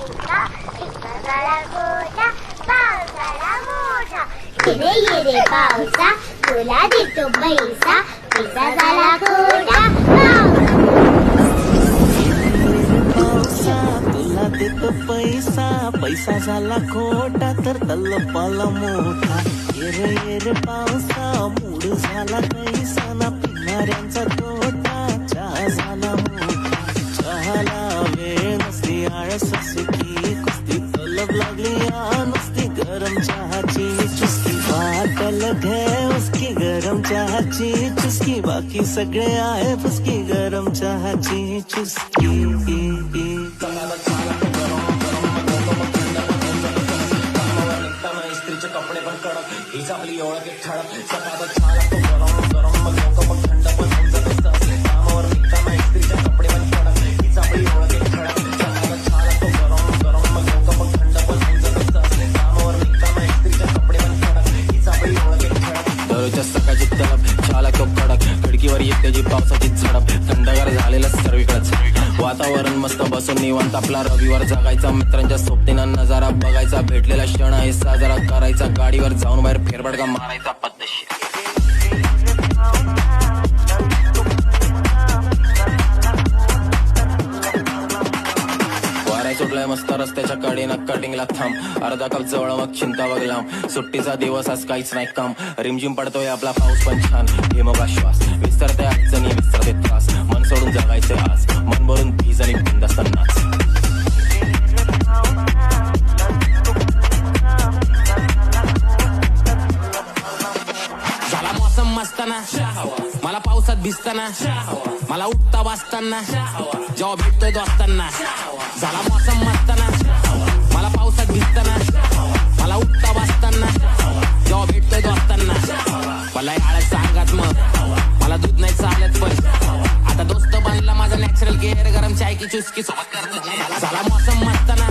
पैसा पैसा झाला खोटा पावसाला मोठा ये रे पावसा तुला देतो पैसा पैसा झाला खोटा तुला देतो पैसा पैसा झाला खोटा तर तलपाला मोठा येर पावसा मूड झाला कैसा ना पिणाऱ्यांचा तोटा चहा झाला मोठा चहाला वेळ नसती आळस सुकी कुस्ती तलब लागली नुसती गरम चहाची चुस्की वाटल घे उसकी गरम चहाची चुस्की बाकी सगळे आहे फुसकी गरम चहाची चुस्की इस्त्रीचे कपडे पण कडक हीच आपली ओळख एक ठळक सकाळचा चहा लागतो गरम गरम मग लोक पण थंड पण होऊन जात असतं कामावर निघताना इस्त्रीचे कपडे पण कडक हीच आपली ओळख एक ठळक सकाळचा चहा लागतो गरम गरम मग लोक पण थंड पण होऊन जात असतं कामावर निघताना इस्त्रीचे कपडे पण कडक हीच आपली ओळख एक ठळक दररोजच्या सकाळची तलब चहा लागतो कडक खिडकीवर येते जी पावसाची झडप थंडगार झालेलं सर्वीकडच वातावरण मस्त बसून निवांत आपला रविवार जगायचा मित्रांच्या सोबतीनं नजारा बघायचा भेटलेला क्षण आहे साजरा करायचा गाडीवर जाऊन बाहेर फेरफटका मारायचा पद्धतशीर वारा सुटलाय मस्त रस्त्याच्या कडेनं कटिंगला थांब अर्धा कप जवळ मग चिंता बघलाम सुट्टीचा दिवस आज काहीच नाही काम रिमझिम पडतोय आपला पाऊस पण छान हे मग श्वास विसरते अडचणी विसरते त्रास मन सोडून जगायचे आज मन भरून भीज आणि बिंदास्त नाच झाला मौसम मस्ताना मला पावसात भिजताना मला उठता वाचताना जेव्हा भेटतोय दोस्तांना झाला मौसम मस्ताना मला पावसात भिजताना मला उठता वाचताना जेव्हा भेटतोय दोस्तांना मला आळस सांगत मग मला दूध नाही चालत पण आता दोस्त बनला माझा नॅचरल केअर गरम चाय की चुस्की सोबत करतो झाला मौसम मस्ताना